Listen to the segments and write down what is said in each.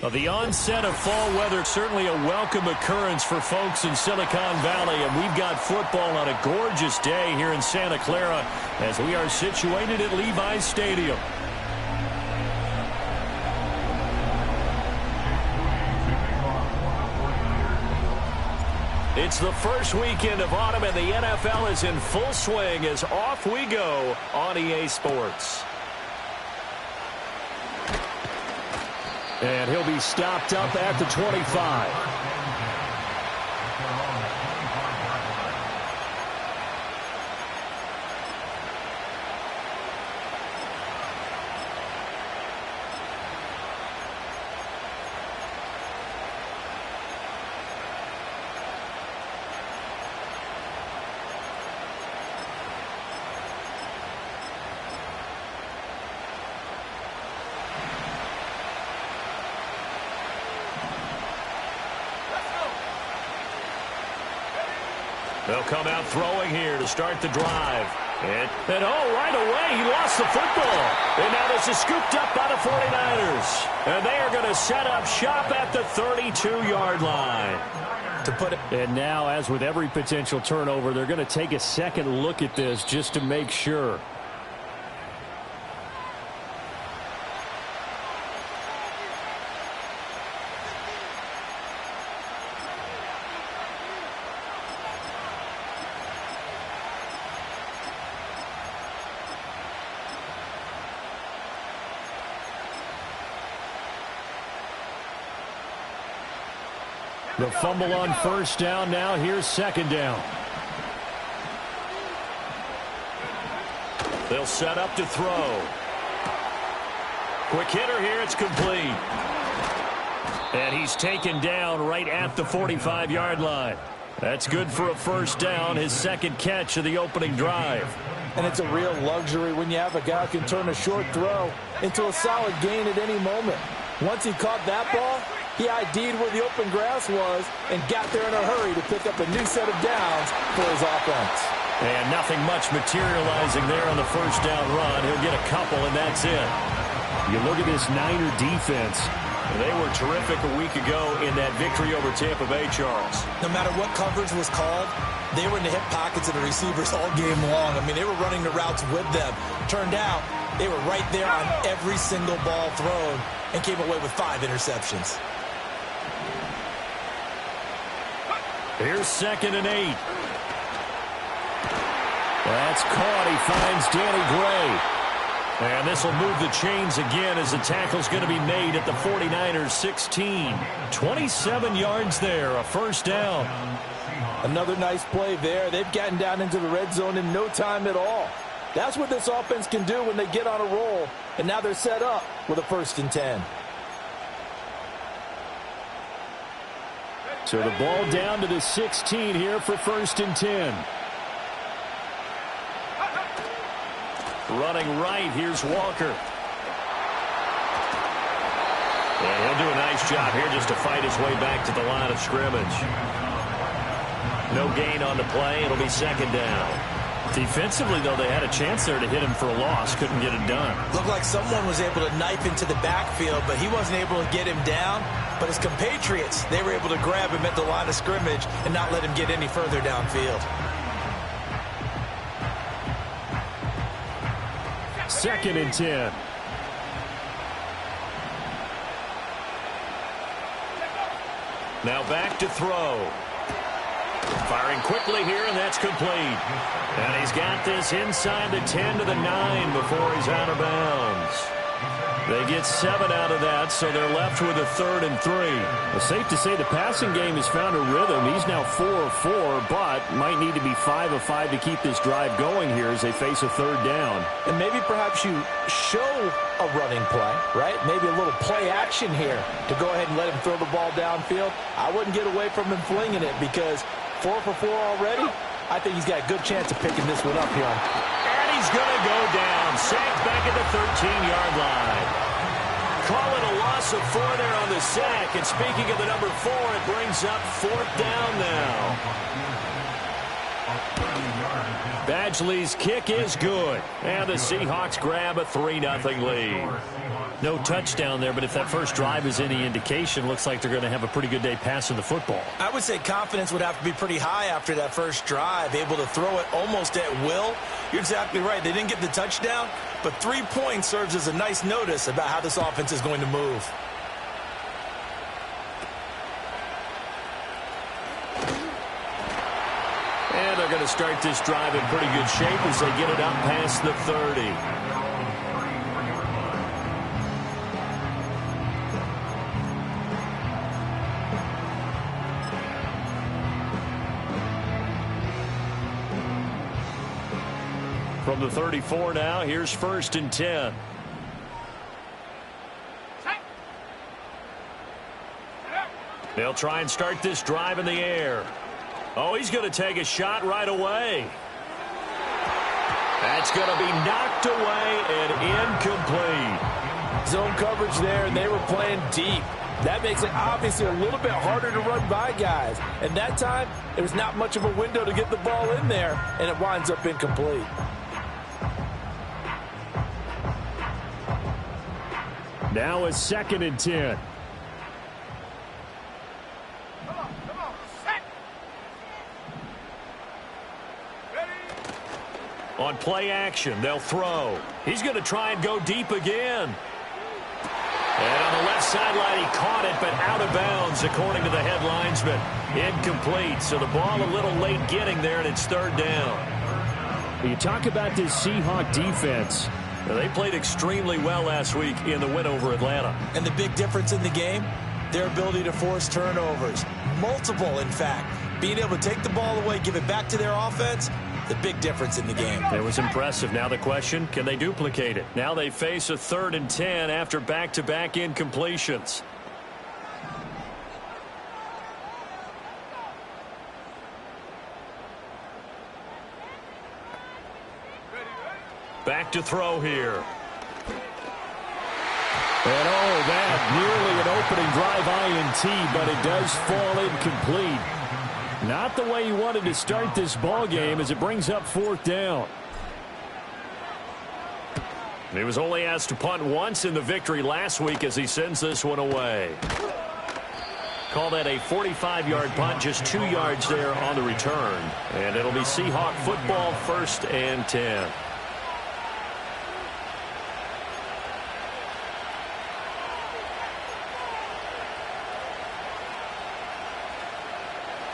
Well, the onset of fall weather, certainly a welcome occurrence for folks in Silicon Valley, and we've got football on a gorgeous day here in Santa Clara as we are situated at Levi's Stadium. It's the first weekend of autumn, and the NFL is in full swing as off we go on EA Sports. And he'll be stopped up at the 25. They'll come out throwing here to start the drive. And right away, he lost the football. And now this is scooped up by the 49ers. And they are going to set up shop at the 32-yard line. And now, as with every potential turnover, they're going to take a second look at this just to make sure. The fumble on first down. Now here's second down. They'll set up to throw. Quick hitter here. It's complete. And he's taken down right at the 45-yard line. That's good for a first down, his second catch of the opening drive. And it's a real luxury when you have a guy who can turn a short throw into a solid gain at any moment. Once he caught that ball, he ID'd where the open grass was and got there in a hurry to pick up a new set of downs for his offense. And nothing much materializing there on the first down run. He'll get a couple, and that's it. You look at this Niner defense. They were terrific a week ago in that victory over Tampa Bay, Charles. No matter what coverage was called, they were in the hip pockets of the receivers all game long. I mean, they were running the routes with them. Turned out they were right there on every single ball thrown and came away with 5 interceptions. Here's 2nd and 8. That's caught. He finds Danny Gray. And this will move the chains again as the tackle's going to be made at the 49ers 16. 27 yards there, a first down. Another nice play there. They've gotten down into the red zone in no time at all. That's what this offense can do when they get on a roll. And now they're set up with a 1st and 10. So the ball down to the 16 here for 1st and 10. Running right, here's Walker. And he'll do a nice job here just to fight his way back to the line of scrimmage. No gain on the play. It'll be 2nd down. Defensively, though, they had a chance there to hit him for a loss. Couldn't get it done. Looked like someone was able to knife into the backfield, but he wasn't able to get him down. But his compatriots, they were able to grab him at the line of scrimmage and not let him get any further downfield. 2nd and 10. Now back to throw. Firing quickly here, and that's complete. And he's got this inside the 10 to the 9 before he's out of bounds. They get 7 out of that, so they're left with a 3rd and 3. Well, safe to say the passing game has found a rhythm. He's now 4 of 4, but might need to be 5 of 5 to keep this drive going here as they face a 3rd down. And maybe perhaps you show a running play, right? Maybe a little play action here to go ahead and let him throw the ball downfield. I wouldn't get away from him flinging it because 4 for 4 already. I think he's got a good chance of picking this one up here. And he's going to go down. Sacked back at the 13-yard line. Call it a loss of 4 there on the sack. And speaking of the number 4, it brings up 4th down now. Badgley's kick is good. And the Seahawks grab a 3-0 lead. No touchdown there, but if that first drive is any indication, looks like they're going to have a pretty good day passing the football. I would say confidence would have to be pretty high after that first drive, able to throw it almost at will. You're exactly right. They didn't get the touchdown, but 3 points serves as a nice notice about how this offense is going to move. And they're going to start this drive in pretty good shape as they get it up past the 30. From the 34 now, here's 1st and 10. They'll try and start this drive in the air. Oh, he's going to take a shot right away. That's going to be knocked away and incomplete. Zone coverage there, and they were playing deep. That makes it obviously a little bit harder to run by guys. And that time, there was not much of a window to get the ball in there, and it winds up incomplete. Now it's 2nd and 10. On play action, they'll throw. He's going to try and go deep again. And on the left sideline, he caught it, but out of bounds, according to the head linesman. Incomplete, so the ball a little late getting there, and it's 3rd down. You talk about this Seahawk defense. Now, they played extremely well last week in the win over Atlanta. And the big difference in the game, their ability to force turnovers. Multiple, in fact. Being able to take the ball away, give it back to their offense, the big difference in the game. It was impressive. Now the question, can they duplicate it? Now they face a 3rd and 10 after back-to-back incompletions. Back to throw here. And oh, that nearly an opening drive INT, but it does fall incomplete. Not the way he wanted to start this ball game as it brings up 4th down. He was only asked to punt once in the victory last week as he sends this one away. Call that a 45-yard punt, just 2 yards there on the return. And it'll be Seahawk football, 1st and 10.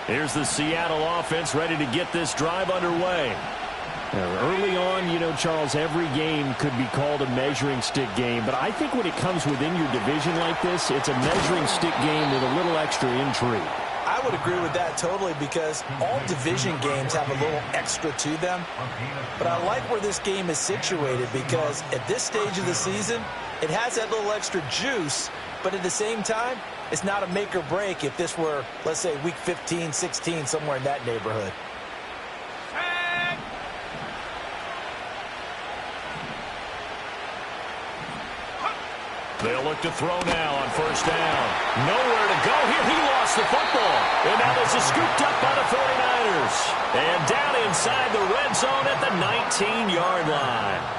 Here's the Seattle offense ready to get this drive underway. Early on, you know, Charles, every game could be called a measuring stick game. But I think when it comes within your division like this, it's a measuring stick game with a little extra intrigue. I would agree with that totally because all division games have a little extra to them. But I like where this game is situated because at this stage of the season, it has that little extra juice. But at the same time, it's not a make or break if this were, let's say, week 15, 16, somewhere in that neighborhood. They'll look to throw now on 1st down. Nowhere to go here. He lost the football. And now this is scooped up by the 49ers. And down inside the red zone at the 19-yard line.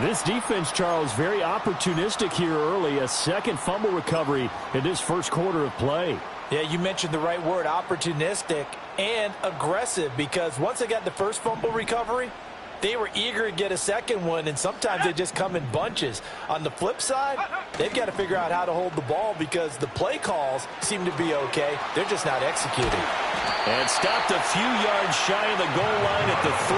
This defense, Charles, very opportunistic here early. A second fumble recovery in this first quarter of play. Yeah, you mentioned the right word, opportunistic and aggressive, because once they got the first fumble recovery, they were eager to get a second one, and sometimes they just come in bunches. On the flip side, they've got to figure out how to hold the ball because the play calls seem to be okay. They're just not executing. And stopped a few yards shy of the goal line at the 3.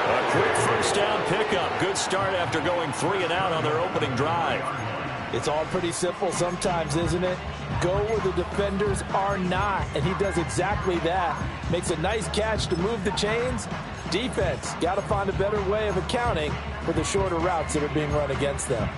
A quick 1st down pickup. Good start after going 3 and out on their opening drive. It's all pretty simple sometimes, isn't it? Go where the defenders are not, and he does exactly that. Makes a nice catch to move the chains. Defense got to find a better way of accounting for the shorter routes that are being run against them.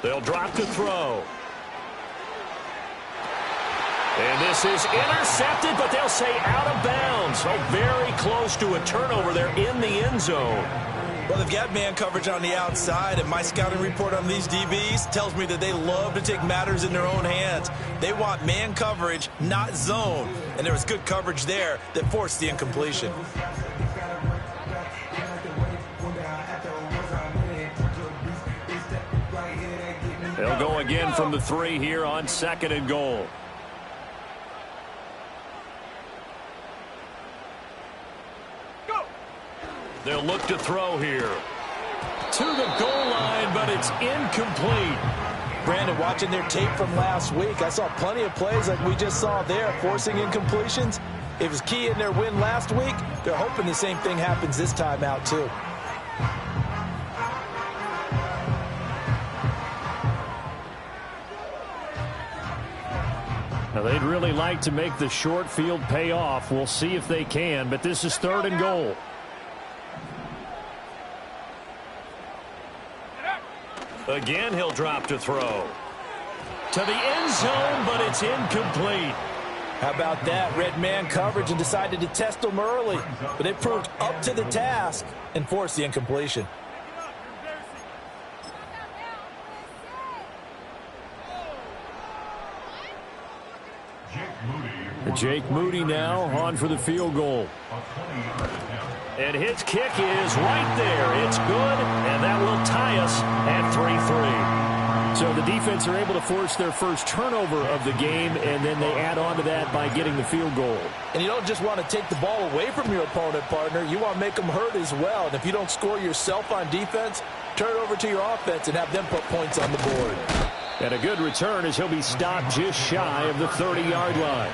They'll drop to throw. And this is intercepted, but they'll say out of bounds. So very close to a turnover there in the end zone. Well, they've got man coverage on the outside, and my scouting report on these DBs tells me that they love to take matters in their own hands. They want man coverage, not zone. And there was good coverage there that forced the incompletion. They'll go again from the 3 here on 2nd and goal. They'll look to throw here. To the goal line, but it's incomplete. Brandon, watching their tape from last week, I saw plenty of plays like we just saw there, forcing incompletions. It was key in their win last week. They're hoping the same thing happens this time out, too. Now, they'd really like to make the short field pay off. We'll see if they can, but this is 3rd and goal. Again, he'll drop to throw. To the end zone, but it's incomplete. How about that? Red man coverage and decided to test them early. But it proved up to the task and forced the incompletion. Jake Moody now on for the field goal. And his kick is right there. It's good, and that will tie us at 3-3. So the defense are able to force their first turnover of the game, and then they add on to that by getting the field goal. And you don't just want to take the ball away from your opponent, partner. You want to make them hurt as well. And if you don't score yourself on defense, turn it over to your offense and have them put points on the board. And a good return as he'll be stopped just shy of the 30-yard line.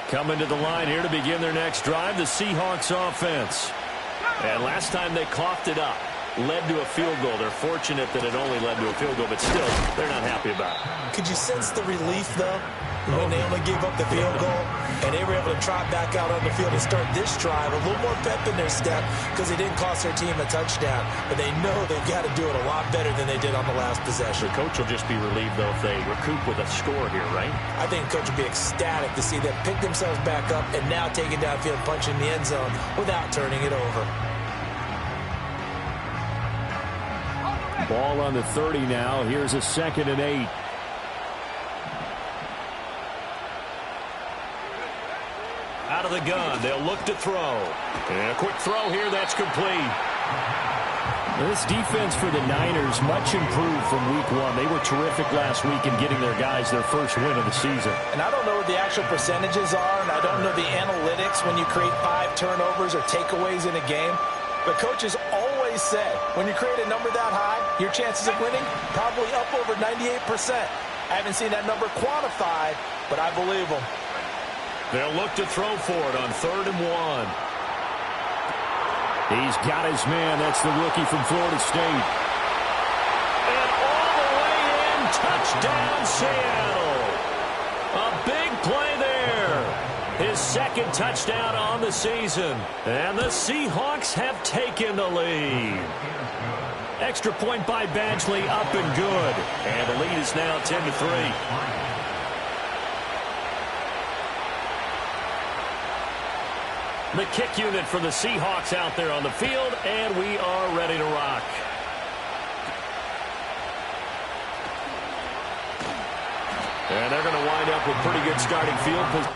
Coming to the line here to begin their next drive, the Seahawks offense. And last time they coughed it up, led to a field goal. They're fortunate that it only led to a field goal, but still, they're not happy about it. Could you sense the relief, though, when they only gave up the field goal and they were able to trot back out on the field and start this drive? A little more pep in their step because they didn't cost their team a touchdown, but they know they've got to do it a lot better than they did on the last possession. The coach will just be relieved, though, if they recoup with a score here, right? I think the coach will be ecstatic to see them pick themselves back up and now take it downfield, punching the end zone without turning it over. Ball on the 30 now. Here's a 2nd and 8. Out of the gun, they'll look to throw. And a quick throw here, that's complete. This defense for the Niners, much improved from week 1. They were terrific last week in getting their guys their first win of the season. And I don't know what the actual percentages are, and I don't know the analytics when you create 5 turnovers or takeaways in a game. But coaches always said, when you create a number that high, your chances of winning probably up over 98%. I haven't seen that number quantified, but I believe them. They'll look to throw for it on 3rd and 1. He's got his man. That's the rookie from Florida State. And all the way in, touchdown Seattle. A big play there. His 2nd touchdown on the season. And the Seahawks have taken the lead. Extra point by Badgley, up and good. And the lead is now 10-3. The kick unit for the Seahawks out there on the field, and we are ready to rock. And they're going to wind up with pretty good starting field position.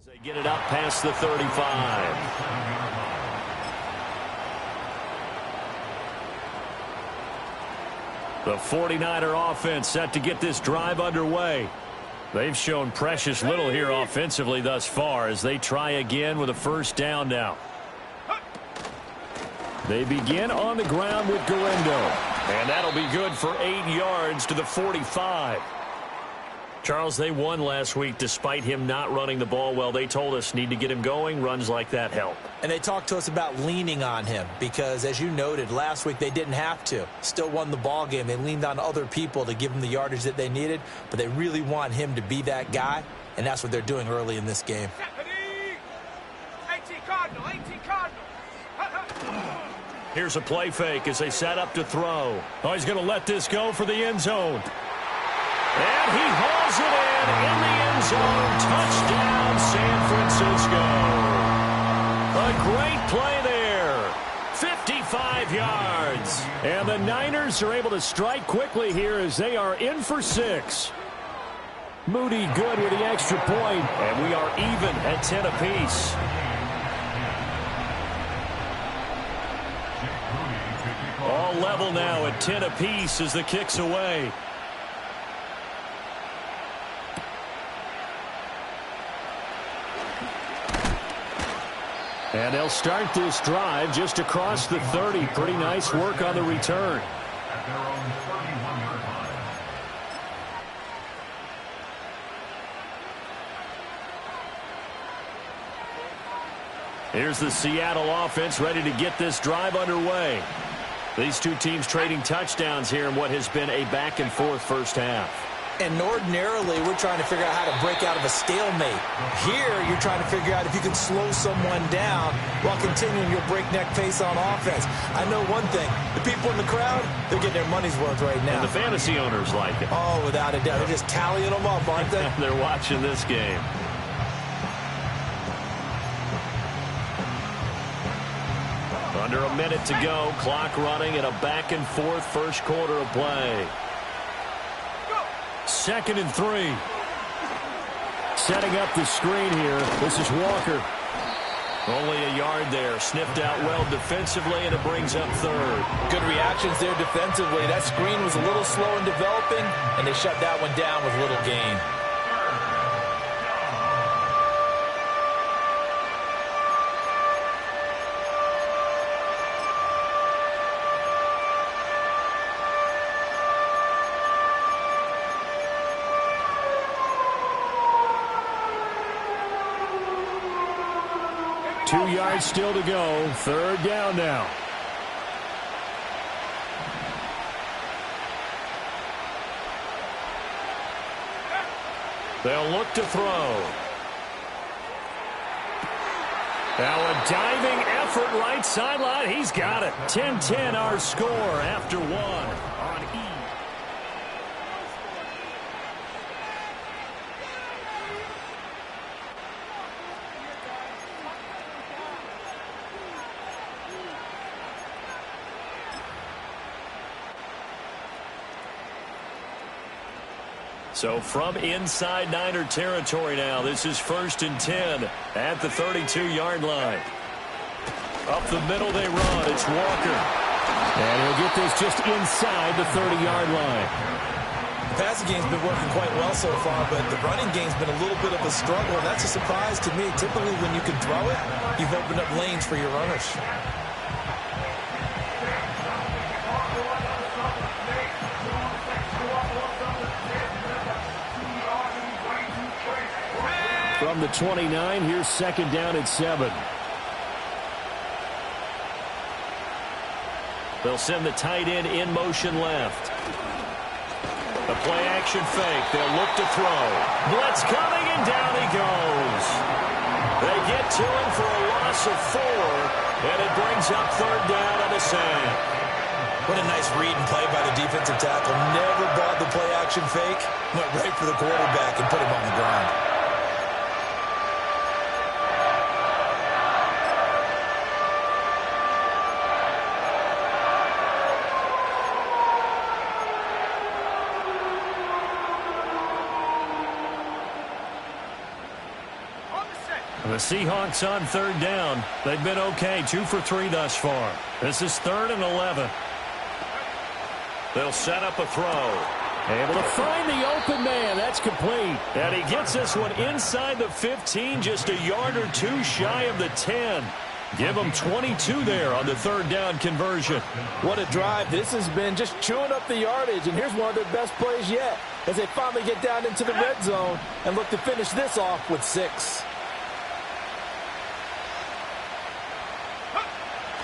They get it up past the 35. The 49er offense set to get this drive underway. They've shown precious little here offensively thus far as they try again with a first down now. They begin on the ground with Guerendo. And that'll be good for 8 yards to the 45. Charles, they won last week despite him not running the ball well. They told us need to get him going. Runs like that help. And they talked to us about leaning on him because, as you noted, last week they didn't have to. Still won the ball game. They leaned on other people to give them the yardage that they needed, but they really want him to be that guy, and that's what they're doing early in this game. Here's a play fake as they set up to throw. Oh, he's going to let this go for the end zone. And he hauls it in the end zone. Touchdown, San Francisco. A great play there. 55 yards. And the Niners are able to strike quickly here as they are in for 6. Moody good with the extra point. And we are even at 10 apiece. All level now at 10 apiece as the kick's away. And they'll start this drive just across the 30. Pretty nice work on the return. Here's the Seattle offense ready to get this drive underway. These two teams trading touchdowns here in what has been a back-and-forth first half. And ordinarily, we're trying to figure out how to break out of a stalemate. Here, you're trying to figure out if you can slow someone down while continuing your breakneck pace on offense. I know one thing. The people in the crowd, they're getting their money's worth right now. And the fantasy owners like it. Oh, without a doubt. They're just tallying them up, aren't they? They're watching this game. Under a minute to go. Clock running in a back-and-forth first quarter of play. 2nd and 3. Setting up the screen here. This is Walker. Only a yard there. Sniffed out well defensively, and it brings up 3rd. Good reactions there defensively. That screen was a little slow in developing, and they shut that one down with little gain. Two yards still to go. 3rd down now. They'll look to throw. Now a diving effort right sideline. He's got it. 10-10 our score after 1 on E. So from inside Niner territory now, this is 1st and 10 at the 32-yard line. Up the middle they run. It's Walker. And he'll get this just inside the 30-yard line. The passing game's been working quite well so far, but the running game's been a little bit of a struggle, and that's a surprise to me. Typically, when you can throw it, you've opened up lanes for your runners. From the 29, here's 2nd down at 7. They'll send the tight end in motion left. The play-action fake. They'll look to throw. Blitz coming, and down he goes. They get to him for a loss of 4, and it brings up 3rd down on the sand. What a nice read and play by the defensive tackle. Never bought the play-action fake. Went right for the quarterback and put him on the ground. The Seahawks on 3rd down. They've been okay, 2 for 3 thus far. This is 3rd and 11. They'll set up a throw. Able to find the open man. That's complete. And he gets this one inside the 15, just a yard or 2 shy of the 10. Give them 22 there on the third down conversion. What a drive. This has been just chewing up the yardage, and here's one of their best plays yet as they finally get down into the red zone and look to finish this off with 6.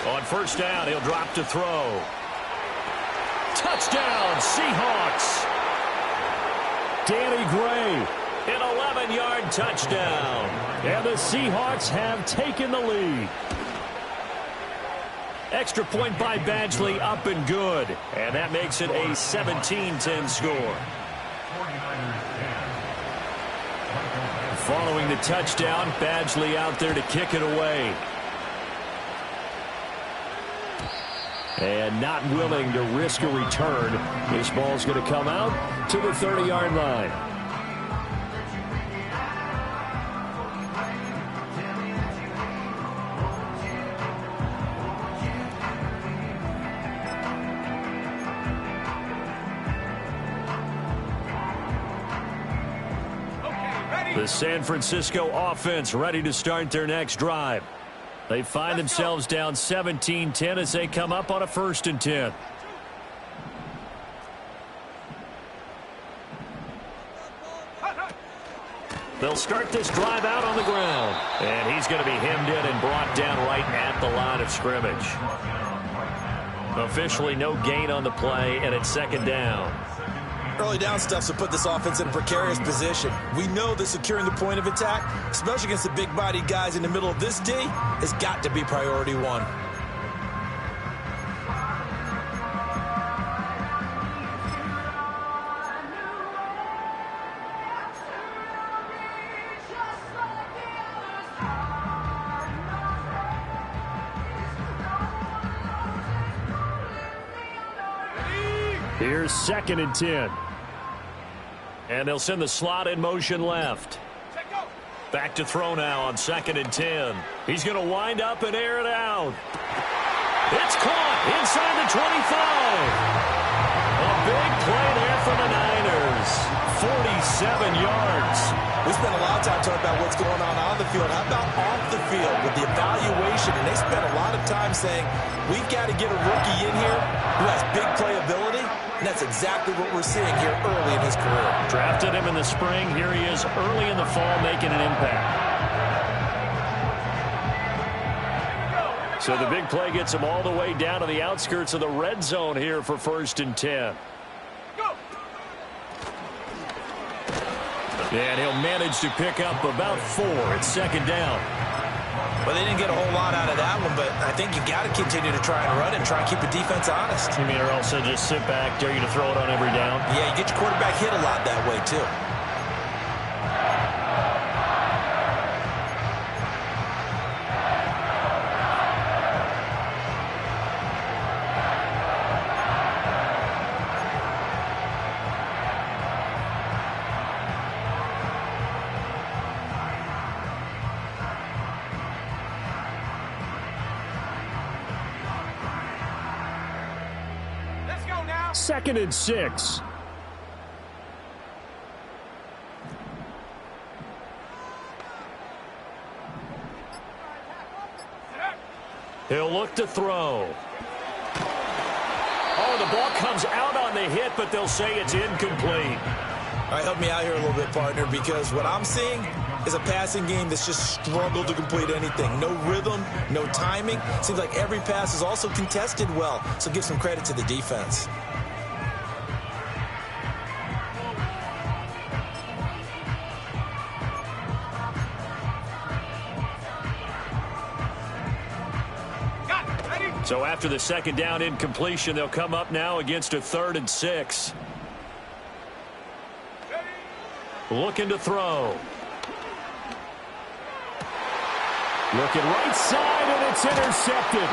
On first down, he'll drop to throw. Touchdown, Seahawks. Danny Gray. An 11-yard touchdown. And the Seahawks have taken the lead. Extra point by Badgley, up and good. And that makes it a 17-10 score. Following the touchdown, Badgley out there to kick it away. And not willing to risk a return. This ball's going to come out to the 30-yard line. The San Francisco offense ready to start their next drive. They find themselves down 17-10 as they come up on a 1st and 10. They'll start this drive out on the ground. And he's going to be hemmed in and brought down right at the line of scrimmage. Officially no gain on the play, and it's 2nd down. Early down stuff will put this offense in a precarious position. We know that securing the point of attack, especially against the big-bodied guys in the middle of this D, has got to be priority 1. Here's 2nd and 10. And they'll send the slot in motion left. Back to throw now on 2nd and 10. He's going to wind up and air it out. It's caught inside the 25. A big play there for the Niners. 47 yards. We spent a lot of time talking about what's going on the field. How about off the field with the evaluation? And they spent a lot of time saying, we've got to get a rookie in here who has big playability. And that's exactly what we're seeing here early in his career. Drafted him in the spring. Here he is early in the fall making an impact. So the big play gets him all the way down to the outskirts of the red zone here for 1st and 10. And he'll manage to pick up about 4 at 2nd down. Well, they didn't get a whole lot out of that one, but I think you got to continue to try and run and try and keep the defense honest. You mean, or also just sit back, dare you to throw it on every down? Yeah, you get your quarterback hit a lot that way, too. Second and 6. He'll look to throw. Oh, the ball comes out on the hit, but they'll say it's incomplete. All right, help me out here a little bit, partner, because what I'm seeing is a passing game that's just struggled to complete anything. No rhythm, no timing. Seems like every pass is also contested well, so give some credit to the defense. So after the 2nd down incompletion, they'll come up now against a 3rd and 6. Looking to throw. Looking right side, and it's intercepted.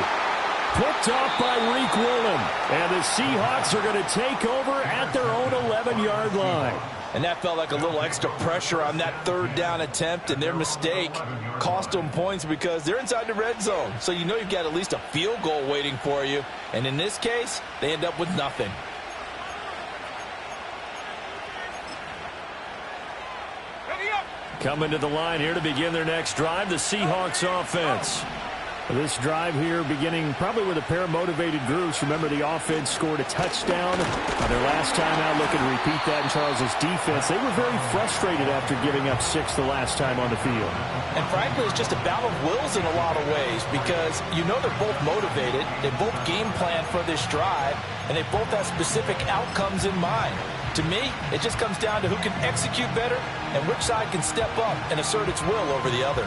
Picked off by Reek Woolen. And the Seahawks are going to take over at their own 11-yard line. And that felt like a little extra pressure on that 3rd down attempt, and their mistake cost them points because they're inside the red zone. So you know you've got at least a field goal waiting for you. And in this case, they end up with nothing. Coming to the line here to begin their next drive, the Seahawks offense. This drive here beginning probably with a pair of motivated groups. Remember, the offense scored a touchdown on their last time out. Looking to repeat that in Charles' defense. They were very frustrated after giving up 6 the last time on the field. And frankly, it's just a battle of wills in a lot of ways because you know they're both motivated. They both game plan for this drive, and they both have specific outcomes in mind. To me, it just comes down to who can execute better and which side can step up and assert its will over the other.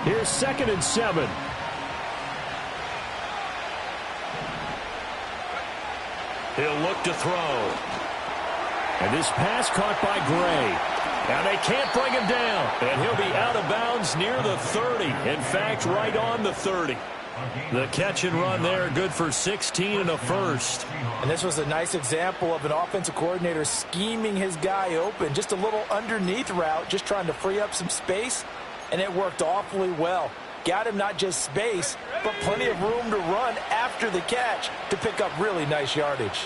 Here's 2nd and 7. He'll look to throw. And this pass caught by Gray. Now they can't bring him down. And he'll be out of bounds near the 30. In fact, right on the 30. The catch and run there, good for 16 and a first. And this was a nice example of an offensive coordinator scheming his guy open. Just a little underneath route, just trying to free up some space. And it worked awfully well. Got him not just space, but plenty of room to run after the catch to pick up really nice yardage.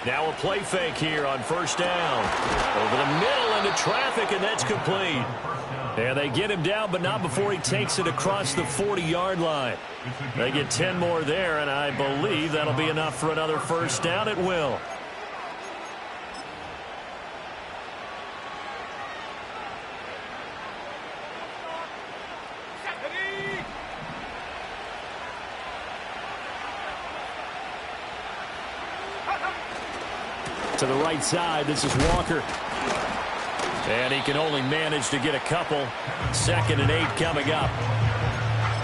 Now a play fake here on 1st down. Over the middle into traffic, and that's complete. And they get him down, but not before he takes it across the 40-yard line. They get 10 more there, and I believe that'll be enough for another 1st down. It will. To the right side, this is Walker. And he can only manage to get a couple. 2nd and 8 coming up.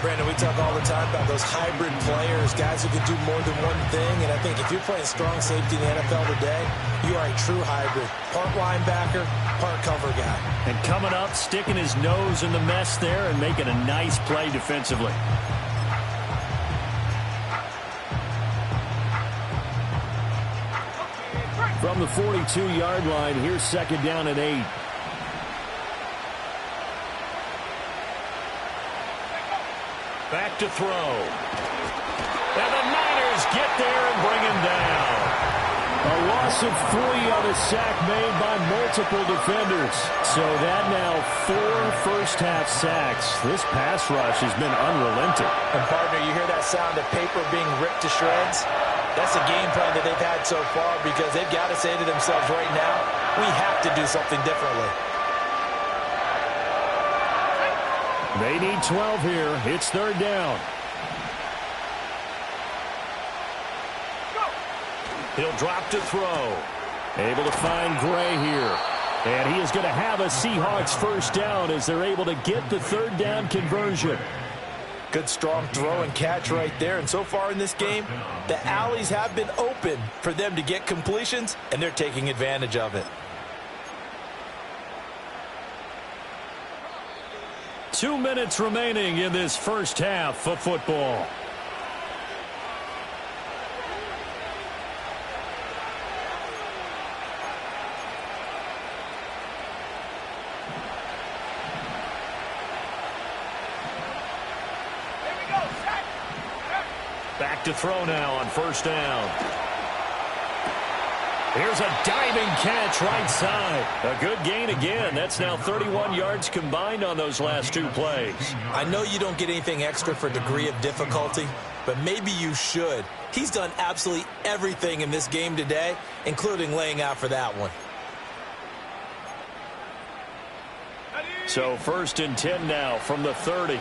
Brandon, we talk all the time about those hybrid players, guys who can do more than one thing. And I think if you're playing strong safety in the NFL today, you are a true hybrid. Part linebacker, part cover guy. And coming up, sticking his nose in the mess there and making a nice play defensively. From the 42-yard line, here's 2nd down and 8. Back to throw. And the Niners get there and bring him down. A loss of 3 on a sack made by multiple defenders. So that now 4 first-half sacks. This pass rush has been unrelenting. And, partner, you hear that sound of paper being ripped to shreds? That's a game plan that they've had so far because they've got to say to themselves right now, we have to do something differently. They need 12 here. It's 3rd down. He'll drop to throw. Able to find Gray here. And he is going to have a Seahawks 1st down as they're able to get the 3rd down conversion. Good strong throw and catch right there. And so far in this game, the alleys have been open for them to get completions, and they're taking advantage of it. 2 minutes remaining in this 1st half of football. Back to throw now on 1st down. Here's a diving catch right side. A good gain again. That's now 31 yards combined on those last 2 plays. I know you don't get anything extra for degree of difficulty, but maybe you should. He's done absolutely everything in this game today, including laying out for that one. So 1st and 10 now from the 30.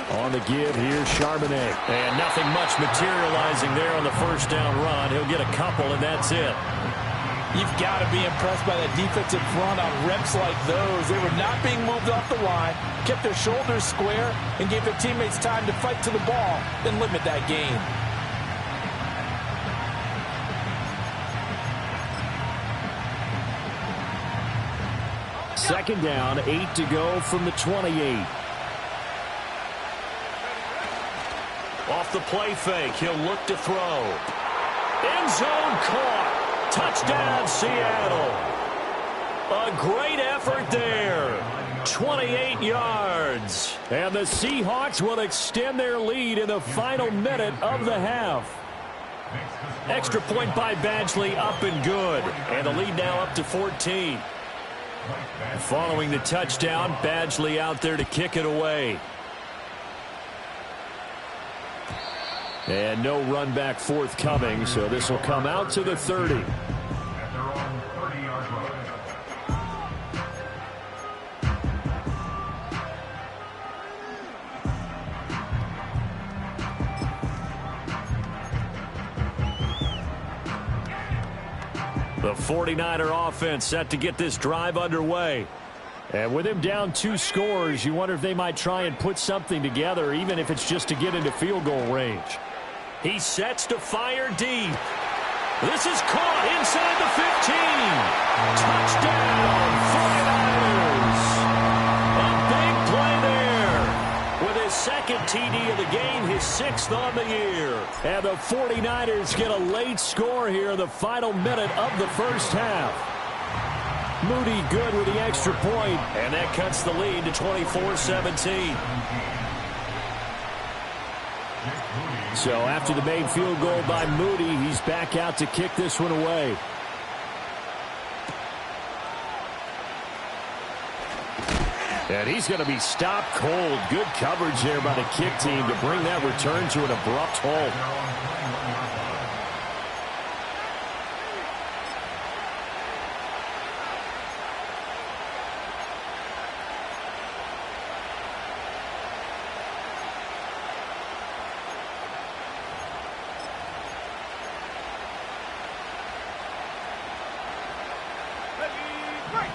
On the give here, Charbonnet. And nothing much materializing there on the 1st down run. He'll get a couple, and that's it. You've got to be impressed by that defensive front on reps like those. They were not being moved off the line, kept their shoulders square, and gave their teammates time to fight to the ball and limit that gain. Second down, 8 to go from the 28. Off the play fake, he'll look to throw. End zone caught. Touchdown, Seattle. A great effort there. 28 yards. And the Seahawks will extend their lead in the final minute of the half. Extra point by Badgley, up and good. And the lead now up to 14. Following the touchdown, Badgley out there to kick it away. And no run back forthcoming, so this will come out to the 30. The 49er offense set to get this drive underway. And with him down 2 scores, you wonder if they might try and put something together, even if it's just to get into field goal range. He sets to fire deep. This is caught inside the 15. Touchdown, 49ers. A big play there. With his second TD of the game, his 6th on the year. And the 49ers get a late score here in the final minute of the first half. Moody good with the extra point, and that cuts the lead to 24-17. So after the made field goal by Moody, he's back out to kick this one away. And he's going to be stopped cold. Good coverage there by the kick team to bring that return to an abrupt halt.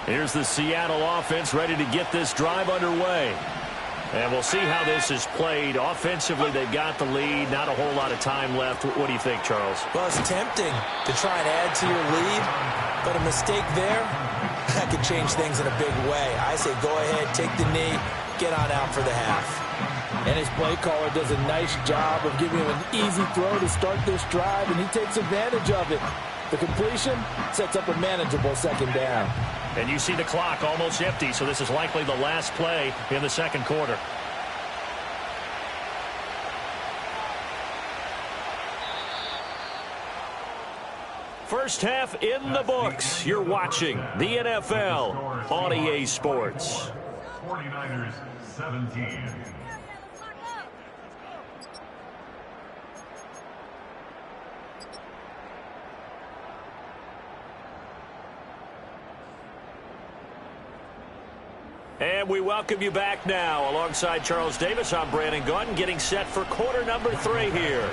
Here's the Seattle offense ready to get this drive underway. And we'll see how this is played. Offensively, they've got the lead. Not a whole lot of time left. What do you think, Charles? Well, it's tempting to try and add to your lead, but a mistake there, that could change things in a big way. I say go ahead, take the knee, get on out for the half. And his play caller does a nice job of giving him an easy throw to start this drive, and he takes advantage of it. The completion sets up a manageable second down. And you see the clock almost empty, so this is likely the last play in the second quarter. First half in the books. You're watching the NFL on EA Sports. 49ers 17. And we welcome you back now. Alongside Charles Davis, I'm Brandon Gunn, getting set for quarter number 3 here.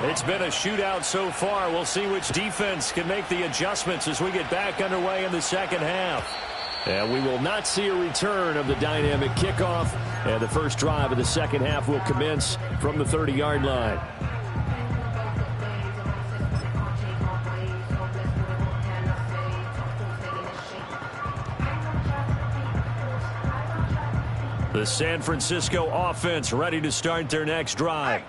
It's been a shootout so far. We'll see which defense can make the adjustments as we get back underway in the second half. And we will not see a return of the dynamic kickoff. And the first drive of the second half will commence from the 30-yard line. The San Francisco offense ready to start their next drive.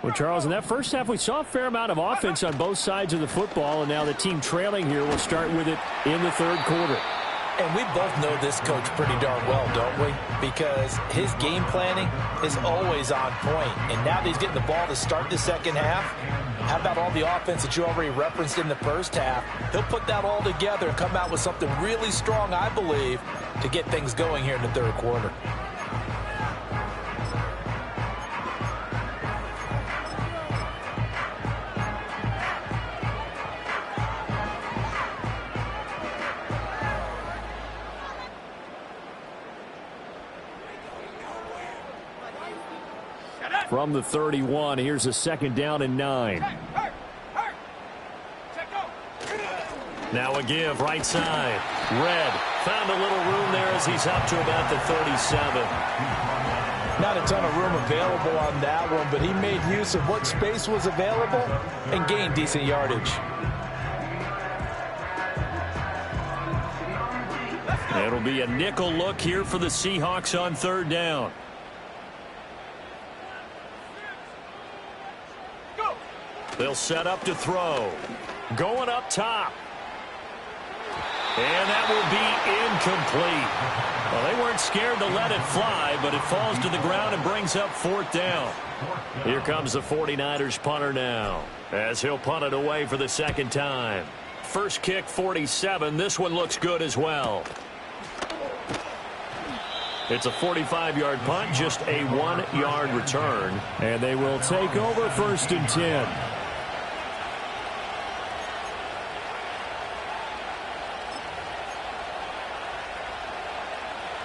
Well, Charles, in that first half, we saw a fair amount of offense on both sides of the football, and now the team trailing here will start with it in the third quarter. And we both know this coach pretty darn well, don't we? Because his game planning is always on point. And now that he's getting the ball to start the second half, how about all the offense that you already referenced in the first half? He'll put that all together and come out with something really strong, I believe, to get things going here in the third quarter. From the 31, here's a second down and 9. Now a give, right side. Red found a little room there as he's up to about the 37. Not a ton of room available on that one, but he made use of what space was available and gained decent yardage. It'll be a nickel look here for the Seahawks on third down. They'll set up to throw. Going up top. And that will be incomplete. Well, they weren't scared to let it fly, but it falls to the ground and brings up 4th down. Here comes the 49ers punter now, as he'll punt it away for the 2nd time. First kick, 47. This one looks good as well. It's a 45-yard punt, just a 1-yard return. And they will take over 1st and 10.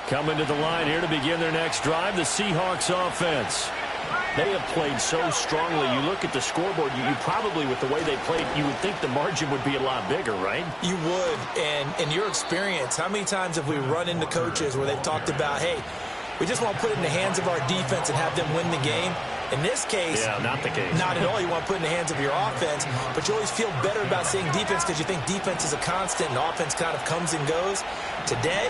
Coming to the line here to begin their next drive, the Seahawks offense. They have played so strongly. You look at the scoreboard, you probably, with the way they played, you would think the margin would be a lot bigger, right? You would. And in your experience, how many times have we run into coaches where they've talked about, hey, we just want to put it in the hands of our defense and have them win the game? In this case, yeah, not the case. Not at all. You want to put it in the hands of your offense, but you always feel better about saying defense because you think defense is a constant and offense kind of comes and goes. Today,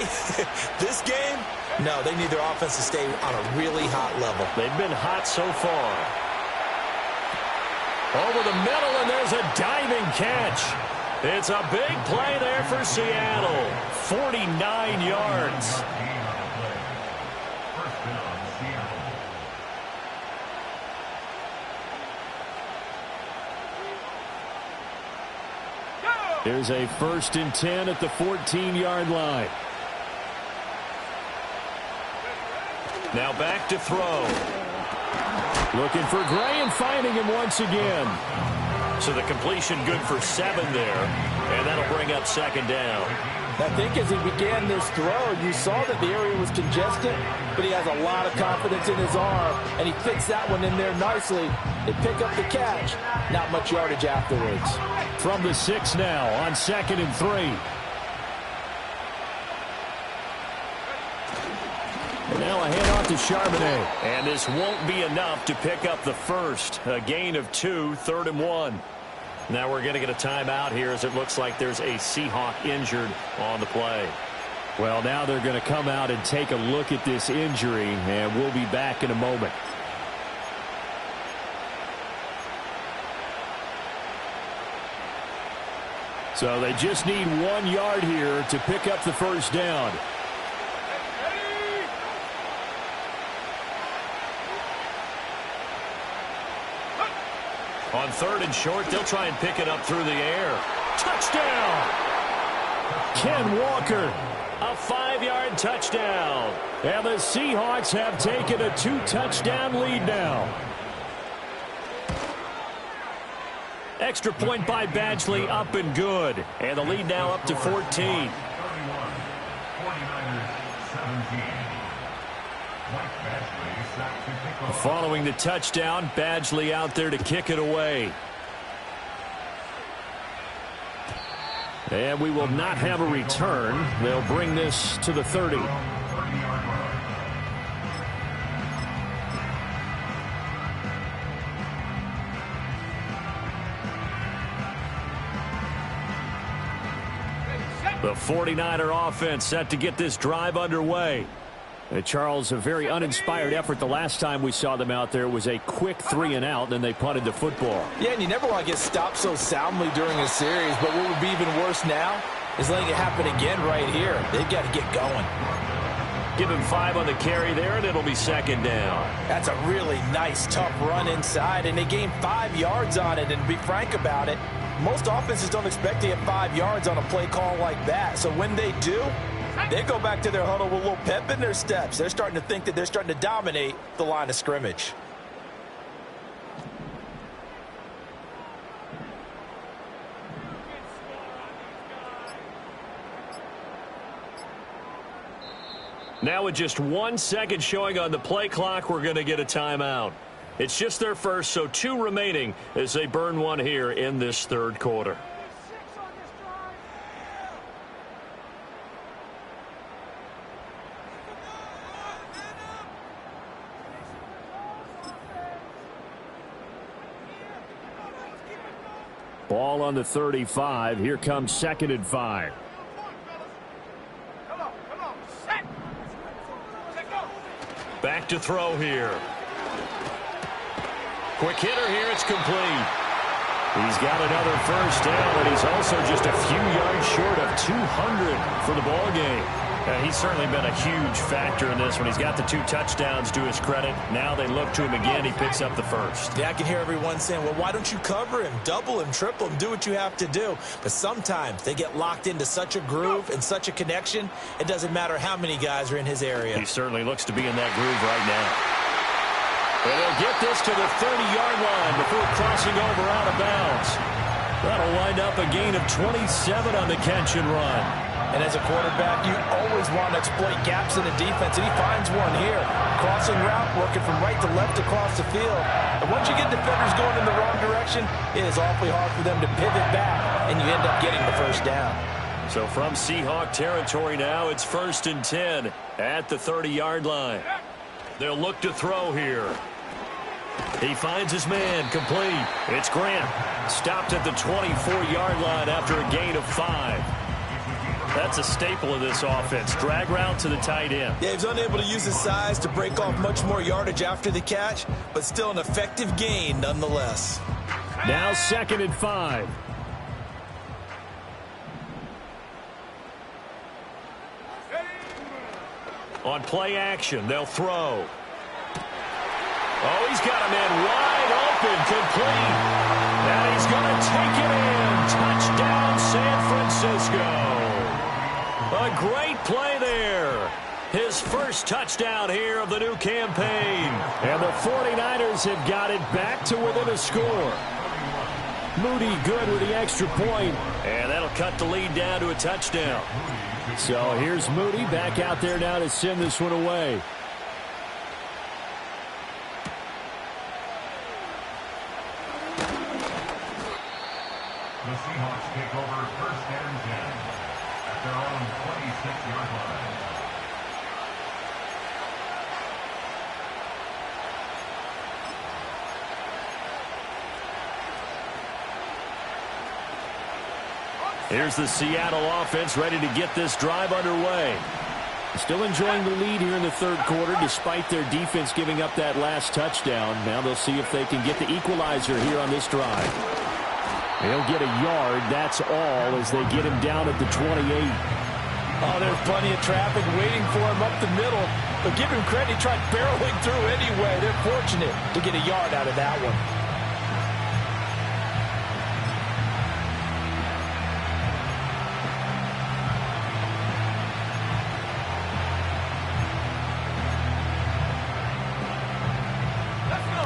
this game, no, they need their offense to stay on a really hot level. They've been hot so far. Over the middle, and there's a diving catch. It's a big play there for Seattle. 49 yards. There's a 1st and 10 at the 14-yard line. Now back to throw. Looking for Gray and finding him once again. So the completion good for 7 there, and that'll bring up 2nd down. I think as he began this throw, you saw that the area was congested, but he has a lot of confidence in his arm, and he fits that one in there nicely. They pick up the catch. Not much yardage afterwards. From the 6 now on 2nd and 3. And now a handoff to Charbonnet. And this won't be enough to pick up the first. A gain of 2, 3rd and 1. Now we're going to get a timeout here as it looks like there's a Seahawk injured on the play. Well, now they're going to come out and take a look at this injury, and we'll be back in a moment. So they just need 1 yard here to pick up the 1st down. On 3rd and short, they'll try and pick it up through the air. Touchdown! Ken Walker. A 5-yard touchdown. And the Seahawks have taken a 2-touchdown lead now. Extra point by Badgley, up and good. And the lead now up to 14. 49ers 17. Following the touchdown, Badgley out there to kick it away. And we will not have a return. They'll bring this to the 30. The 49er offense set to get this drive underway. Charles, a very uninspired effort the last time we saw them out there. It was a quick 3 and out, and then they punted the football. Yeah, and you never want to get stopped so soundly during a series, but what would be even worse now is letting it happen again right here. They've got to get going. Give him 5 on the carry there, and it'll be 2nd down. That's a really nice, tough run inside, and they gained 5 yards on it. And to be frank about it, most offenses don't expect to get 5 yards on a play call like that. So when they do, they go back to their huddle with a little pep in their steps. They're starting to think that they're starting to dominate the line of scrimmage. Now with just 1 second showing on the play clock, we're going to get a timeout. It's just their first, so 2 remaining as they burn 1 here in this 3rd quarter. Ball on the 35. Here comes 2nd and 5. Back to throw here. Quick hitter here. It's complete. He's got another first down, and he's also just a few yards short of 200 for the ball game. He's certainly been a huge factor in this one. He's got the 2 touchdowns to his credit. Now they look to him again. He picks up the first. Yeah, I can hear everyone saying, well, why don't you cover him, double him, triple him, do what you have to do. But sometimes they get locked into such a groove and such a connection, it doesn't matter how many guys are in his area. He certainly looks to be in that groove right now. And they'll get this to the 30-yard line before crossing over out of bounds. That'll wind up a gain of 27 on the catch and run. And as a quarterback, you always want to exploit gaps in the defense, and he finds one here. Crossing route, working from right to left across the field. And once you get defenders going in the wrong direction, it is awfully hard for them to pivot back, and you end up getting the first down. So from Seahawk territory now, it's 1st and 10 at the 30-yard line. They'll look to throw here. He finds his man, complete. It's Grant, stopped at the 24-yard line after a gain of 5. That's a staple of this offense. Drag route to the tight end. Yeah, he's unable to use his size to break off much more yardage after the catch, but still an effective gain nonetheless. Now 2nd and 5. On play action, they'll throw. Oh, he's got a man wide open, complete. And he's going to take it in. Touchdown, San Francisco. A great play there. His first touchdown here of the new campaign. And the 49ers have got it back to within a score. Moody good with the extra point. And that'll cut the lead down to a touchdown. So here's Moody back out there now to send this one away. The Seahawks take over 1st and 10 at their own 26-yard line. Here's the Seattle offense ready to get this drive underway. Still enjoying the lead here in the 3rd quarter despite their defense giving up that last touchdown. Now they'll see if they can get the equalizer here on this drive. They'll get a yard, that's all, as they get him down at the 28. Oh, there's plenty of traffic waiting for him up the middle. But give him credit, he tried barreling through anyway. They're fortunate to get a yard out of that one.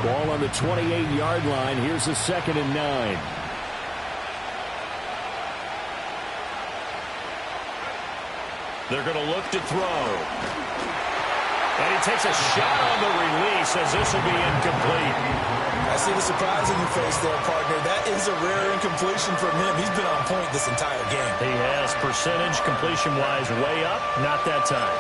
Ball on the 28-yard line. Here's a 2nd and 9. They're going to look to throw. And he takes a shot on the release as this will be incomplete. I see the surprise in your face there, partner. That is a rare incompletion from him. He's been on point this entire game. He has percentage completion-wise way up. Not that time.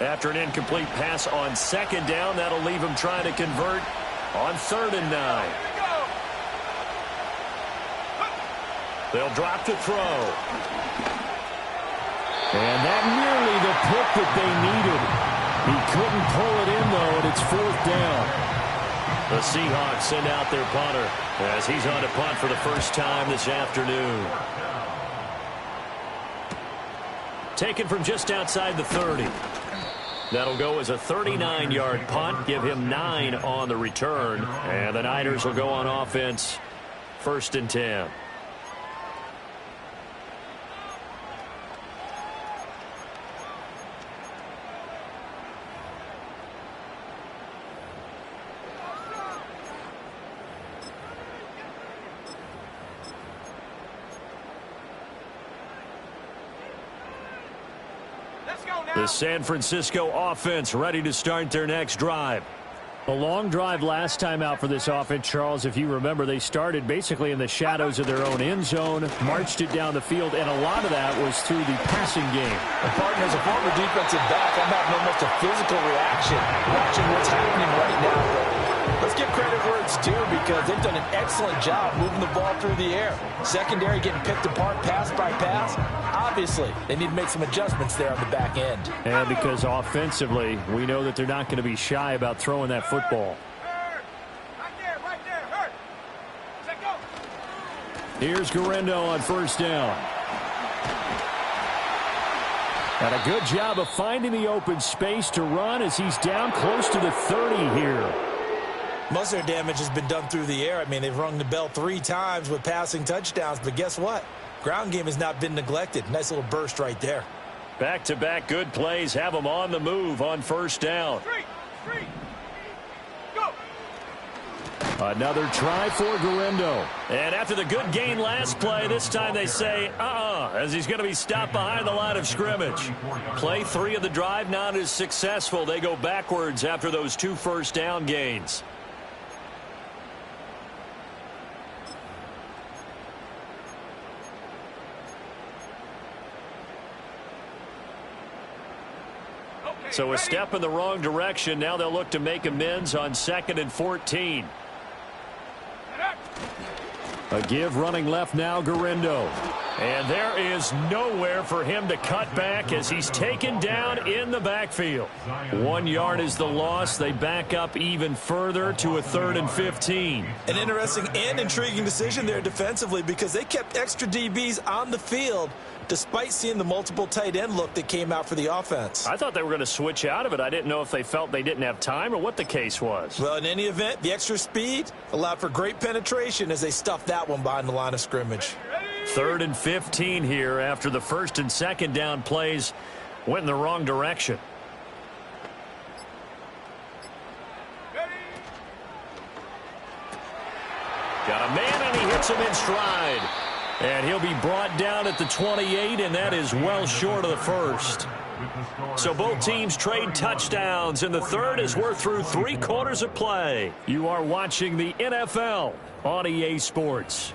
After an incomplete pass on 2nd down, that'll leave him trying to convert on 3rd and 9. They'll drop to throw. And that nearly the pick that they needed. He couldn't pull it in, though, and it's 4th down. The Seahawks send out their punter as he's on to punt for the first time this afternoon. Taken from just outside the 30. That'll go as a 39-yard punt, give him 9 on the return, and the Niners will go on offense 1st and 10. The San Francisco offense ready to start their next drive. A long drive last time out for this offense, Charles. If you remember, they started basically in the shadows of their own end zone, marched it down the field, and a lot of that was through the passing game. And partner, as a former defensive back, I'm having almost a physical reaction watching what's happening right now. credit where it's due because they've done an excellent job moving the ball through the air. Secondary getting picked apart pass by pass. Obviously, they need to make some adjustments there on the back end. And because offensively, we know that they're not going to be shy about throwing that football. Here's Guerrero on first down. And a good job of finding the open space to run as he's down close to the 30 here. Most of their damage has been done through the air. I mean, they've rung the bell 3 times with passing touchdowns, but guess what? Ground game has not been neglected. Nice little burst right there. Back-to-back good plays have them on the move on first down. Another try for Guerrero. And after the good gain last play, this time they say, as he's going to be stopped behind the line of scrimmage. Play 3 of the drive not as successful. They go backwards after those 2 first down gains. So a step in the wrong direction. Now they'll look to make amends on 2nd and 14. A give running left now, Guerrero. And there is nowhere for him to cut back as he's taken down in the backfield. 1 yard is the loss. They back up even further to a 3rd and 15. An interesting and intriguing decision there defensively because they kept extra DBs on the field despite seeing the multiple tight end look that came out for the offense. I thought they were going to switch out of it. I didn't know if they felt they didn't have time or what the case was. Well, in any event, the extra speed allowed for great penetration as they stuffed that one behind the line of scrimmage. 3rd and 15 here after the 1st and 2nd down plays went in the wrong direction. Got a man and he hits him in stride. And he'll be brought down at the 28, and that is well short of the 1st. So both teams trade touchdowns, and the 3rd as we're through 3 quarters of play. You are watching the NFL on EA Sports.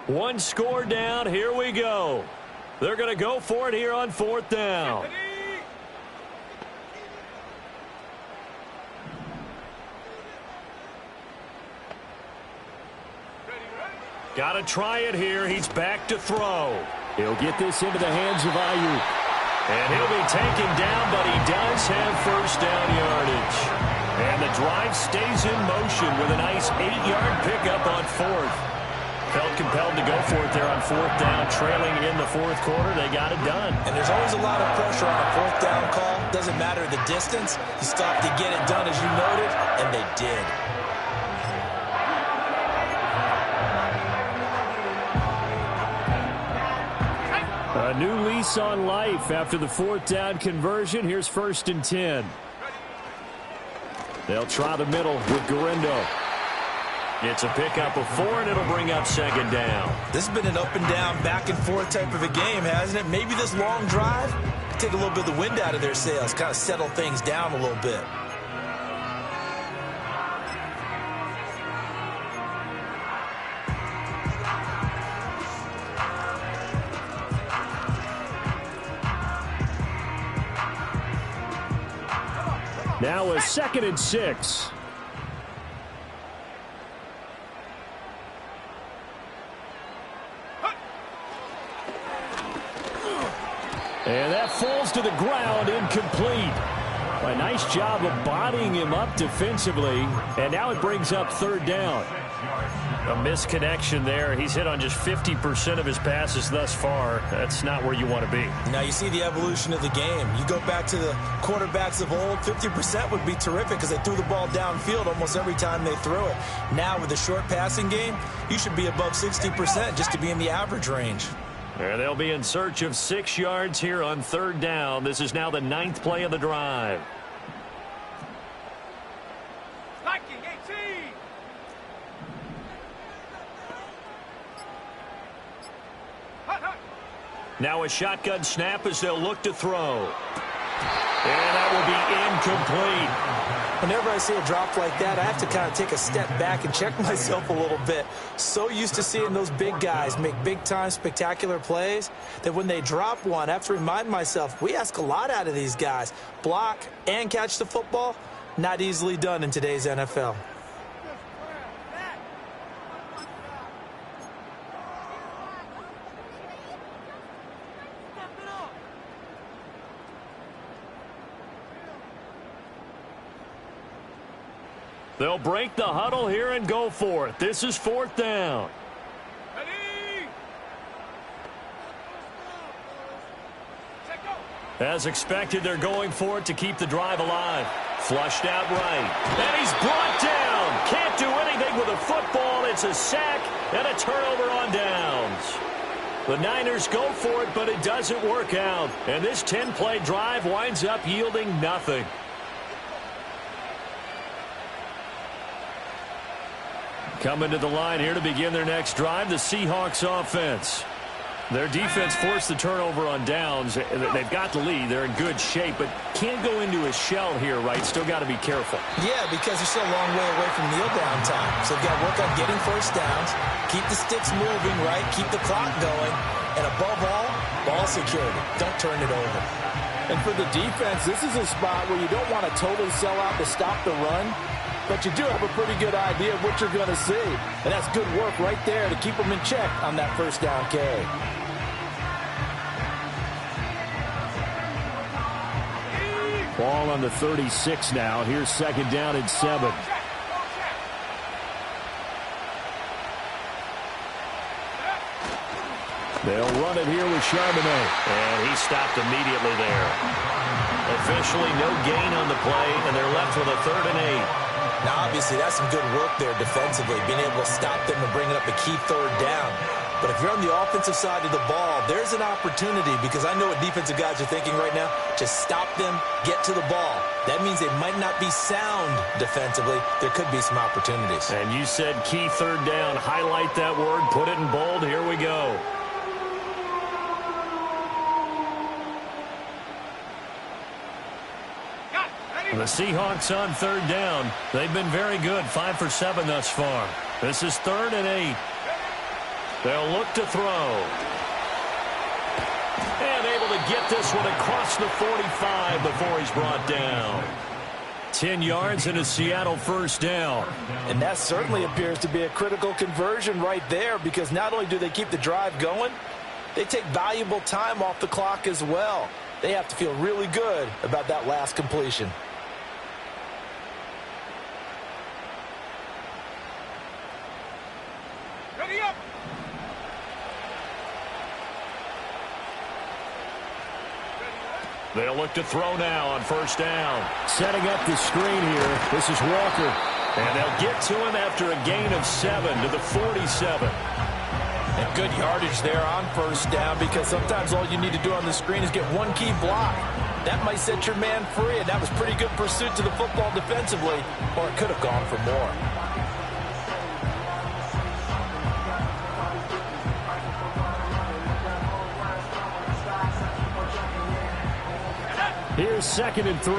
One score down. Here we go. They're going to go for it here on 4th down. Got to try it here. He's back to throw. He'll get this into the hands of Ayuk. And he'll be taken down, but he does have first down yardage. And the drive stays in motion with a nice 8-yard pickup on 4th. Felt compelled to go for it there on 4th down, trailing in the 4th quarter. They got it done. And there's always a lot of pressure on a 4th down call. Doesn't matter the distance. You stop to get it done, as you noted, and they did. A new lease on life after the 4th down conversion. Here's 1st and 10. They'll try the middle with Guerrero. It's a pickup of 4, and it'll bring up 2nd down. This has been an up and down, back and forth type of a game, hasn't it? Maybe this long drive could take a little bit of the wind out of their sails, kind of settle things down a little bit. Now a 2nd and 6. And that falls to the ground, incomplete. A nice job of bodying him up defensively. And now it brings up 3rd down. A misconnection there. He's hit on just 50% of his passes thus far. That's not where you want to be. Now you see the evolution of the game. You go back to the quarterbacks of old, 50% would be terrific because they threw the ball downfield almost every time they threw it. Now with the short passing game, you should be above 60% just to be in the average range. And they'll be in search of 6 yards here on 3rd down. This is now the 9th play of the drive. Now a shotgun snap as they'll look to throw. And that will be incomplete. Whenever I see a drop like that, I have to kind of take a step back and check myself a little bit. So used to seeing those big guys make big-time, spectacular plays that when they drop one, I have to remind myself, we ask a lot out of these guys. Block and catch the football, not easily done in today's NFL. They'll break the huddle here and go for it. This is 4th down. As expected, they're going for it to keep the drive alive. Flushed out right. And he's brought down. Can't do anything with a football. It's a sack and a turnover on downs. The Niners go for it, but it doesn't work out. And this 10-play drive winds up yielding nothing. Coming to the line here to begin their next drive, the Seahawks offense. Their defense forced the turnover on downs. They've got the lead. They're in good shape, but can't go into a shell here, right? Still got to be careful. Yeah, because they're still a long way away from kneel down time. So they've got to work on getting first downs, keep the sticks moving, right? Keep the clock going. And above all, ball security. Don't turn it over. And for the defense, this is a spot where you don't want to totally sell out to stop the run, but you do have a pretty good idea of what you're going to see. And that's good work right there to keep them in check on that first down carry. Ball on the 36 now. Here's 2nd down and 7. They'll run it here with Charbonnet. And he stopped immediately there. Officially no gain on the play, and they're left with a 3rd and 8. Now, obviously, that's some good work there defensively, being able to stop them and bring it up a key 3rd down. But if you're on the offensive side of the ball, there's an opportunity, because I know what defensive guys are thinking right now. Just stop them, get to the ball. That means they might not be sound defensively. There could be some opportunities. And you said key 3rd down. Highlight that word. Put it in bold. Here we go. The Seahawks on 3rd down. They've been very good. 5 for 7 thus far. This is 3rd and 8. They'll look to throw. And able to get this one across the 45 before he's brought down. 10 yards and a Seattle first down. And that certainly appears to be a critical conversion right there, because not only do they keep the drive going, they take valuable time off the clock as well. They have to feel really good about that last completion. They'll look to throw now on first down. Setting up the screen here. This is Walker. And they'll get to him after a gain of 7 to the 47. And good yardage there on first down, because sometimes all you need to do on the screen is get one key block. That might set your man free, and that was pretty good pursuit to the football defensively, or it could have gone for more. Here's 2nd and 3.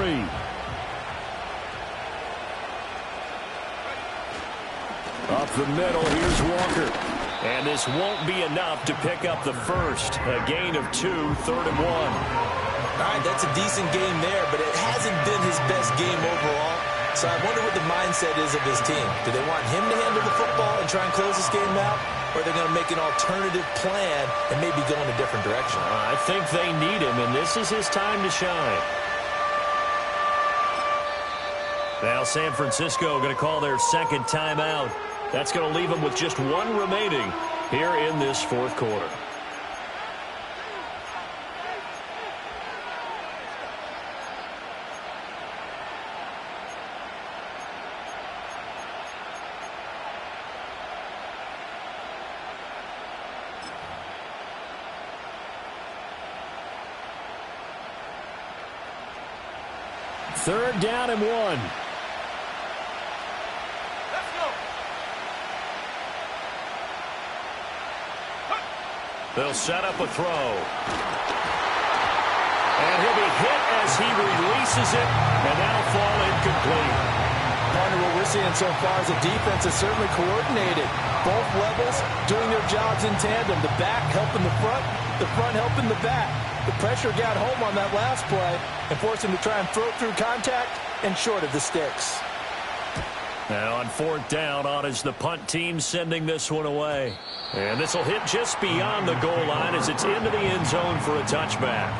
Up the middle, here's Walker. And this won't be enough to pick up the first. A gain of 2, 3rd and 1. All right, that's a decent game there, but it hasn't been his best game overall. So I wonder what the mindset is of his team. Do they want him to handle the football and try and close this game out? Or are they going to make an alternative plan and maybe go in a different direction? I think they need him, and this is his time to shine. Now San Francisco going to call their 2nd timeout. That's going to leave them with just 1 remaining here in this 4th quarter. Third down and 1. They'll set up a throw. And he'll be hit as he releases it, and that'll fall incomplete. Partner, what we're seeing so far is the defense is certainly coordinated. Both levels doing their jobs in tandem. The back helping the front helping the back. The pressure got home on that last play and forced him to try and throw through contact and short of the sticks. Now on 4th down, on is the punt team sending this one away. And this will hit just beyond the goal line as it's into the end zone for a touchback.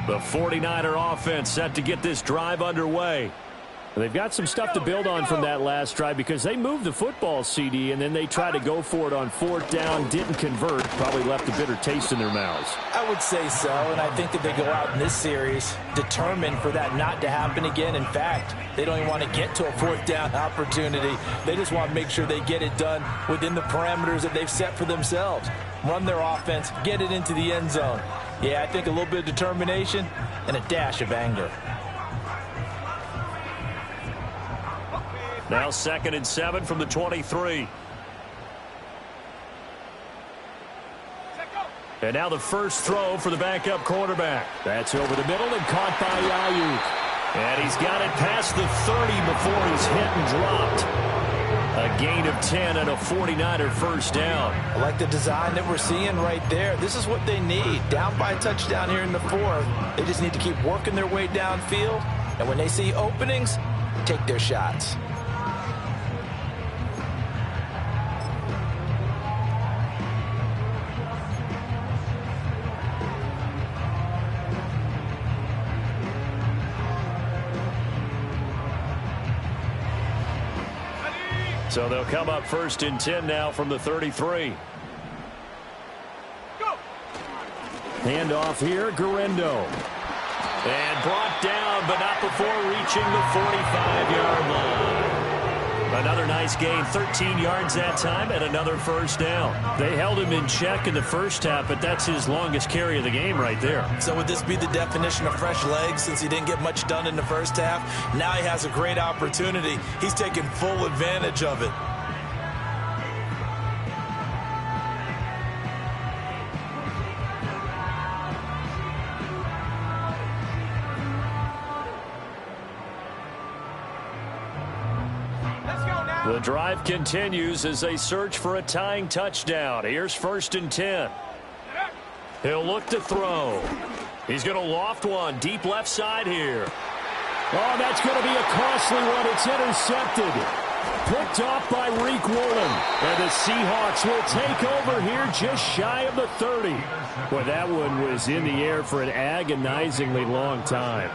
The 49er offense set to get this drive underway. They've got some stuff to build on from that last drive because they moved the football, CD, and then they tried to go for it on 4th down, didn't convert, probably left a bitter taste in their mouths. I would say so, and I think that they go out in this series determined for that not to happen again. In fact, they don't even want to get to a 4th down opportunity. They just want to make sure they get it done within the parameters that they've set for themselves. Run their offense, get it into the end zone. Yeah, I think a little bit of determination and a dash of anger. Now 2nd and 7 from the 23. And now the first throw for the backup quarterback. That's over the middle and caught by Ayuk. And he's got it past the 30 before he's hit and dropped. A gain of 10 and a 49er first down. I like the design that we're seeing right there. This is what they need. Down by a touchdown here in the 4th. They just need to keep working their way downfield. And when they see openings, take their shots. So they'll come up 1st and 10 now from the 33. Hand off here, Guerendo. And brought down, but not before reaching the 45-yard line. Another nice gain, 13 yards that time, and another first down. They held him in check in the first half, but that's his longest carry of the game right there. So would this be the definition of fresh legs since he didn't get much done in the first half? Now he has a great opportunity. He's taking full advantage of it. The drive continues as they search for a tying touchdown. Here's 1st and 10. He'll look to throw. He's going to loft one deep left side here. Oh, that's going to be a costly one. It's intercepted. Picked off by Riq Woolen. And the Seahawks will take over here just shy of the 30. Boy, that one was in the air for an agonizingly long time.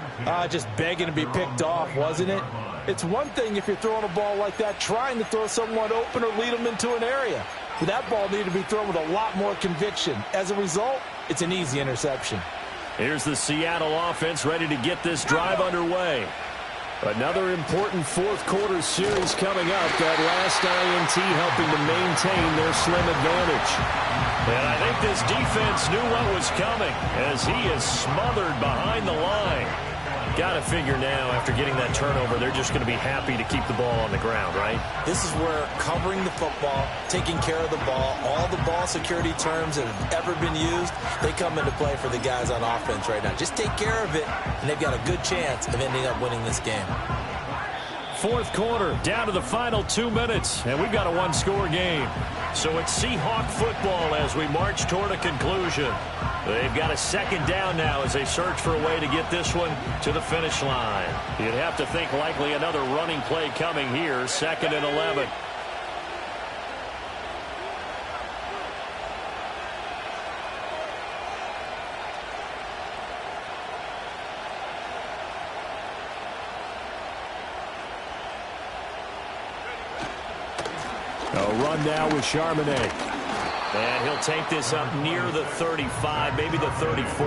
Just begging to be picked off, wasn't it? It's one thing if you're throwing a ball like that, trying to throw someone open or lead them into an area. But that ball needed to be thrown with a lot more conviction. As a result, it's an easy interception. Here's the Seattle offense ready to get this drive underway. Another important 4th quarter series coming up. That last INT helping to maintain their slim advantage. And I think this defense knew what was coming as he is smothered behind the line. Got to figure now, after getting that turnover, they're just going to be happy to keep the ball on the ground, right? This is where covering the football, taking care of the ball, all the ball security terms that have ever been used, they come into play for the guys on offense right now. Just take care of it, and they've got a good chance of ending up winning this game. 4th quarter, down to the final 2 minutes, and we've got a one-score game. So it's Seahawk football as we march toward a conclusion. They've got a 2nd down now as they search for a way to get this one to the finish line. You'd have to think likely another running play coming here, 2nd and 11. A run now with Charbonnet. And he'll take this up near the 35, maybe the 34.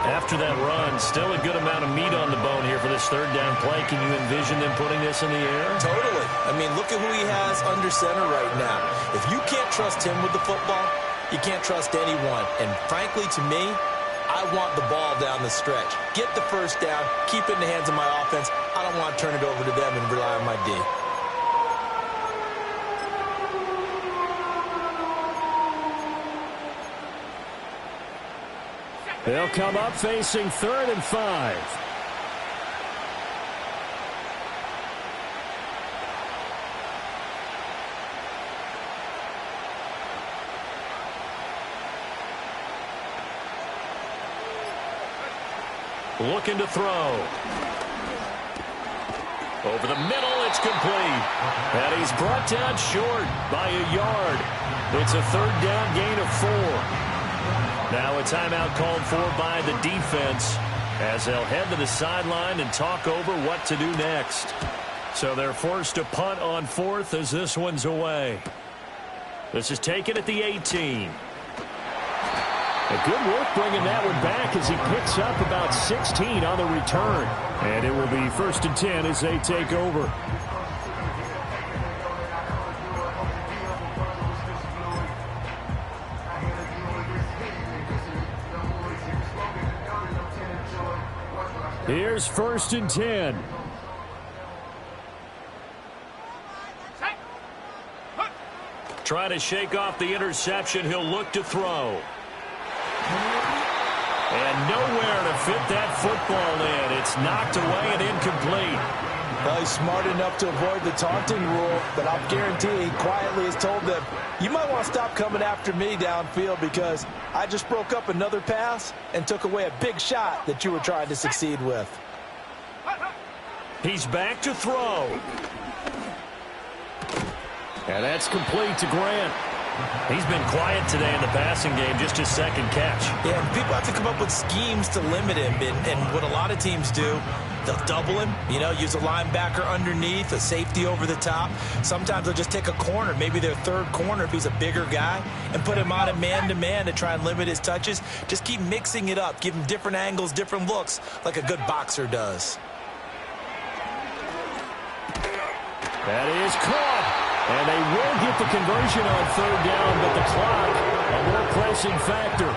After that run, still a good amount of meat on the bone here for this third down play. Can you envision them putting this in the air? Totally. I mean, look at who he has under center right now. If you can't trust him with the football, you can't trust anyone. And frankly, to me, I want the ball down the stretch. Get the first down, keep it in the hands of my offense. I don't want to turn it over to them and rely on my D. They'll come up facing 3rd and 5. Looking to throw. Over the middle, it's complete. And he's brought down short by a yard. It's a 3rd down gain of 4. Now a timeout called for by the defense as they'll head to the sideline and talk over what to do next. So they're forced to punt on 4th as this one's away. This is taken at the 18. A good work bringing that one back as he picks up about 16 on the return. And it will be 1st and 10 as they take over. Here's 1st and 10. Try to shake off the interception. He'll look to throw. And nowhere to fit that football in. It's knocked away and incomplete. Well, he's smart enough to avoid the taunting rule, but I'll guarantee he quietly has told them, you might want to stop coming after me downfield because I just broke up another pass and took away a big shot that you were trying to succeed with. He's back to throw. And that's complete to Grant. He's been quiet today in the passing game, just his 2nd catch. Yeah, people have to come up with schemes to limit him, and what a lot of teams do, they'll double him, use a linebacker underneath, a safety over the top. Sometimes they'll just take a corner, maybe their 3rd corner if he's a bigger guy, and put him on a man-to-man to try and limit his touches. Just keep mixing it up, give him different angles, different looks, like a good boxer does. That is caught. And they will get the conversion on 3rd down, but the clock, a more pressing factor.